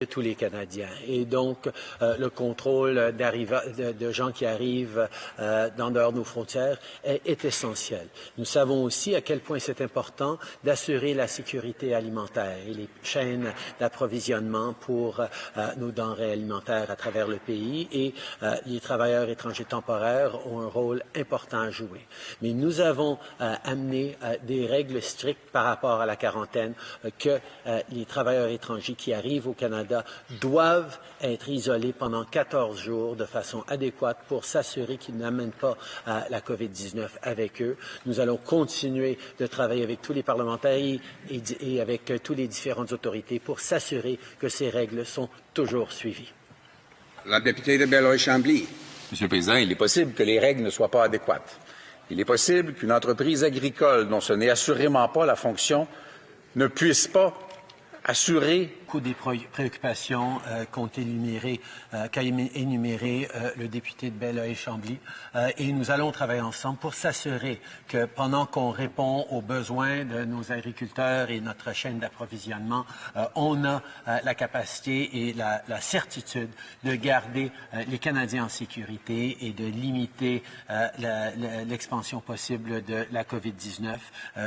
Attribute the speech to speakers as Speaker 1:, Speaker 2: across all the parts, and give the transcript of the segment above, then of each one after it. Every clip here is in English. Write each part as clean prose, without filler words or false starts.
Speaker 1: de tous les Canadiens. Et donc, le contrôle de gens qui arrivent dans dehors de nos frontières est essentiel. Nous savons aussi à quel point c'est important d'assurer la sécurité alimentaire et les chaînes d'approvisionnement pour nos denrées alimentaires à travers le pays. Et les travailleurs étrangers temporaires ont un rôle important à jouer. Mais nous avons amené des règles strictes par rapport à la quarantaine que les travailleurs étrangers qui arrivent au Canada doivent être isolés pendant 14 jours de façon adéquate pour s'assurer qu'ils n'amènent pas la COVID-19 avec eux. Nous allons continuer de travailler avec tous les parlementaires et avec toutes les différentes autorités pour s'assurer que ces règles sont toujours suivies.
Speaker 2: La députée de Belleuil-Chambly.
Speaker 3: Monsieur le Président, il est possible que les règles ne soient pas adéquates. Il est possible qu'une entreprise agricole dont ce n'est assurément pas la fonction ne puisse pas assurer.
Speaker 1: Beaucoup des préoccupations qu'a énuméré le député de Belleuil-Chambly et nous allons travailler ensemble pour s'assurer que pendant qu'on répond aux besoins de nos agriculteurs et notre chaîne d'approvisionnement, on a la capacité et la certitude de garder les Canadiens en sécurité et de limiter l'expansion possible de la COVID-19.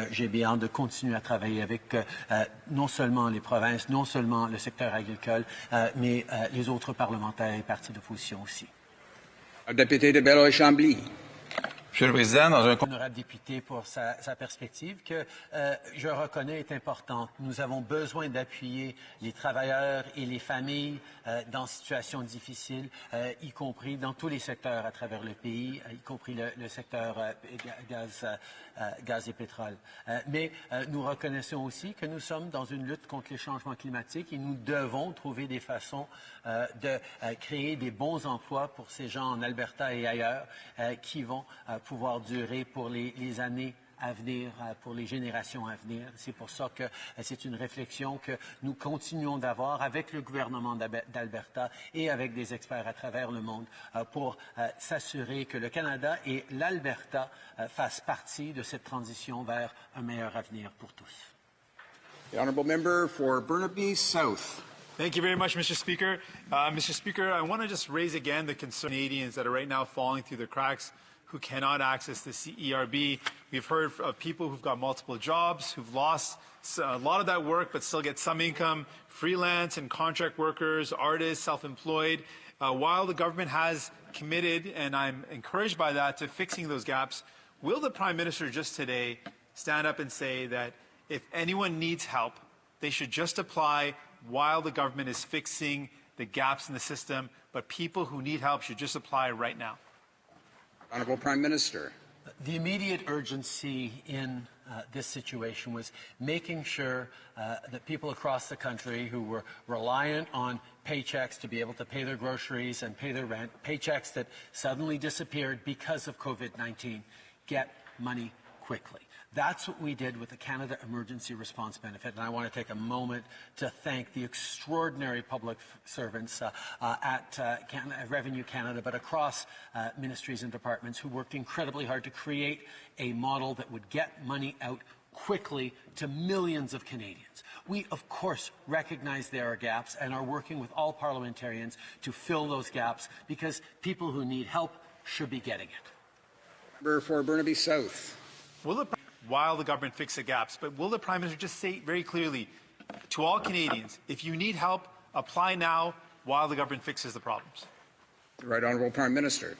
Speaker 1: J'ai bien hâte de continuer à travailler avec non seulement les provinces, non seulement le secteur agricole, mais les autres parlementaires et partis d'opposition aussi.
Speaker 2: Député de Belleuil-Chambly.
Speaker 3: Monsieur le Président, dans un
Speaker 1: honorable député pour sa perspective que je reconnais est importante. Nous avons besoin d'appuyer les travailleurs et les familles dans situations difficiles, y compris dans tous les secteurs à travers le pays, y compris le secteur gaz et pétrole. Mais nous reconnaissons aussi que nous sommes dans une lutte contre les changements climatiques et nous devons trouver des façons de créer des bons emplois pour ces gens en Alberta et ailleurs qui vont pouvoir durer pour les années à venir, pour les générations à venir. C'est pour ça que c'est une réflexion que nous continuons d'avoir avec le gouvernement d'Alberta et avec des experts à travers le monde pour s'assurer que le Canada et l'Alberta fassent partie de cette transition vers un meilleur avenir pour tous.
Speaker 2: The honourable member for Burnaby South.
Speaker 4: Thank you very much, Mr. Speaker. Mr. Speaker, I want to just raise again the concern of Canadians that are right now falling through the cracks who cannot access the CERB. We've heard of people who've got multiple jobs, who've lost a lot of that work but still get some income, freelance and contract workers, artists, self-employed. While the government has committed, and I'm encouraged by that, to fixing those gaps, will the Prime Minister just today stand up and say that if anyone needs help, they should just apply while the government is fixing the gaps in the system, but people who need help should just apply right now?
Speaker 2: Honourable Prime Minister.
Speaker 1: The immediate urgency in this situation was making sure that people across the country who were reliant on paychecks to be able to pay their groceries and pay their rent, paychecks that suddenly disappeared because of COVID-19, get money quickly. That's what we did with the Canada Emergency Response Benefit, and I want to take a moment to thank the extraordinary public servants at Revenue Canada, but across ministries and departments who worked incredibly hard to create a model that would get money out quickly to millions of Canadians. We, of course, recognize there are gaps and are working with all parliamentarians to fill those gaps because people who need help should be getting it.
Speaker 2: Member for Burnaby South.
Speaker 4: While the government fixes the gaps, but will the Prime Minister just say very clearly to all Canadians, if you need help, apply now while the government fixes the problems?
Speaker 2: The Right Honourable Prime Minister.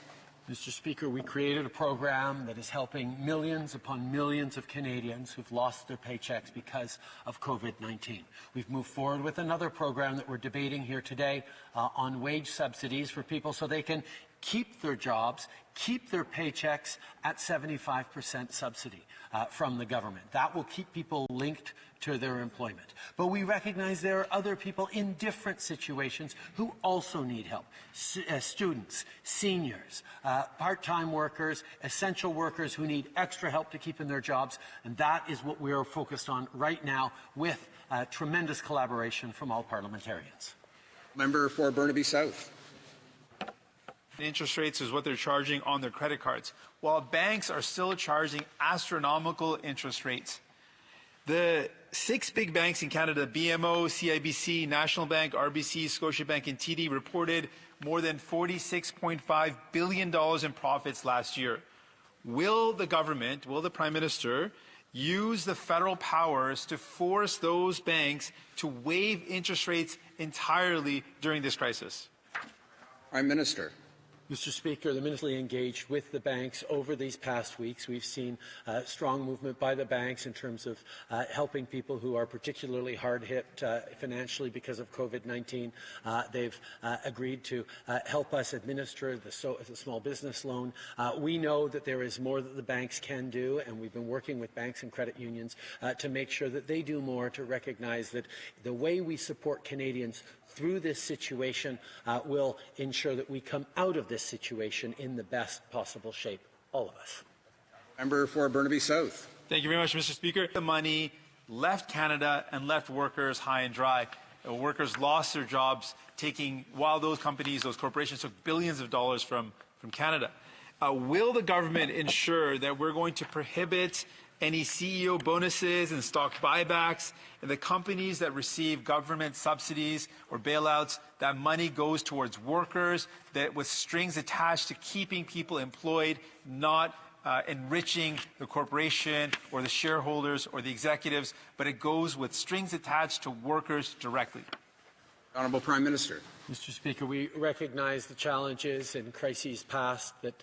Speaker 1: Mr. Speaker, we created a program that is helping millions upon millions of Canadians who've lost their paychecks because of COVID-19. We've moved forward with another program that we're debating here today on wage subsidies for people so they can keep their jobs, keep their paychecks at 75% subsidy from the government. That will keep people linked to their employment. But we recognize there are other people in different situations who also need help. Students, seniors, part-time workers, essential workers who need extra help to keep in their jobs. And that is what we are focused on right now with tremendous collaboration from all parliamentarians.
Speaker 2: Member for Burnaby South.
Speaker 4: Interest rates is what they're charging on their credit cards, while banks are still charging astronomical interest rates. The 6 big banks in Canada, BMO, CIBC, National Bank, RBC, Scotiabank, and TD, reported more than $46.5 billion in profits last year. Will the government, will the Prime Minister, use the federal powers to force those banks to waive interest rates entirely during this crisis?
Speaker 2: Prime Minister.
Speaker 1: Mr. Speaker, the Minister engaged with the banks over these past weeks. We've seen strong movement by the banks in terms of helping people who are particularly hard hit financially because of COVID-19. They've agreed to help us administer the small business loan. We know that there is more that the banks can do, and we've been working with banks and credit unions to make sure that they do more to recognize that the way we support Canadians through this situation will ensure that we come out of this situation in the best possible shape, all of us.
Speaker 2: Member for Burnaby South.
Speaker 4: Thank you very much, Mr. Speaker. The money left Canada and left workers high and dry. Workers lost their jobs while those companies, those corporations took billions of dollars from Canada. Will the government ensure that we're going to prohibit any CEO bonuses and stock buybacks, and the companies that receive government subsidies or bailouts, that money goes towards workers, that with strings attached to keeping people employed, not enriching the corporation or the shareholders or the executives, but it goes with strings attached to workers directly?
Speaker 2: Honourable Prime Minister.
Speaker 1: Mr. Speaker, we recognize the challenges in crises past that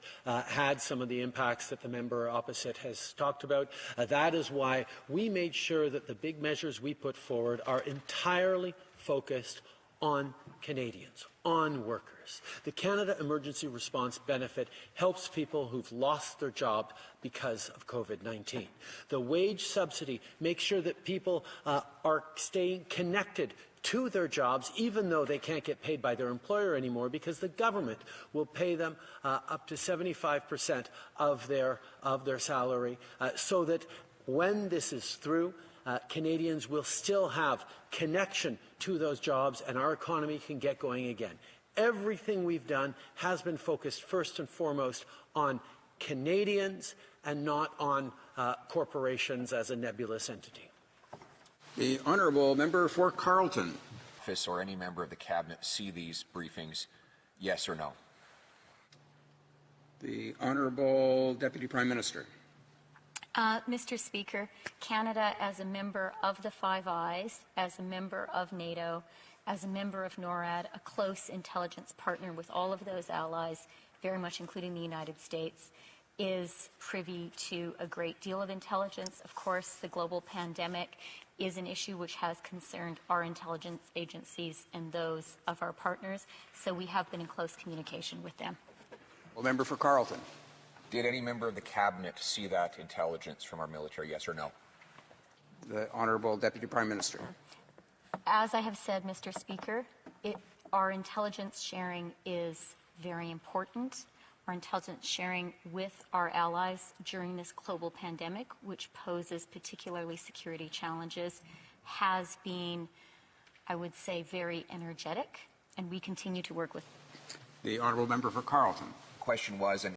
Speaker 1: had some of the impacts that the member opposite has talked about. That is why we made sure that the big measures we put forward are entirely focused on Canadians, on workers. The Canada Emergency Response Benefit helps people who've lost their job because of COVID-19. The wage subsidy makes sure that people are staying connected to their jobs, even though they can't get paid by their employer anymore, because the government will pay them up to 75% of their salary, so that when this is through, Canadians will still have connection to those jobs and our economy can get going again. Everything we've done has been focused first and foremost on Canadians and not on corporations as a nebulous entity.
Speaker 2: The Honourable Member for Carleton.
Speaker 5: Or any member of the Cabinet see these briefings, yes or no?
Speaker 2: The Honourable Deputy Prime Minister.
Speaker 6: Mr. Speaker, Canada, as a member of the Five Eyes, as a member of NATO, as a member of NORAD, a close intelligence partner with all of those allies, very much including the United States, is privy to a great deal of intelligence. Of course, the global pandemic is an issue which has concerned our intelligence agencies and those of our partners, so we have been in close communication with them.
Speaker 2: Well, Member for Carleton.
Speaker 5: Did any member of the Cabinet see that intelligence from our military, yes or no?
Speaker 2: The Honourable Deputy Prime Minister.
Speaker 6: As I have said, Mr. Speaker, our intelligence sharing is very important. Our intelligence sharing with our allies during this global pandemic, which poses particularly security challenges, has been, I would say, very energetic, and we continue to work with.
Speaker 2: The Honourable Member for Carleton.
Speaker 5: Question was,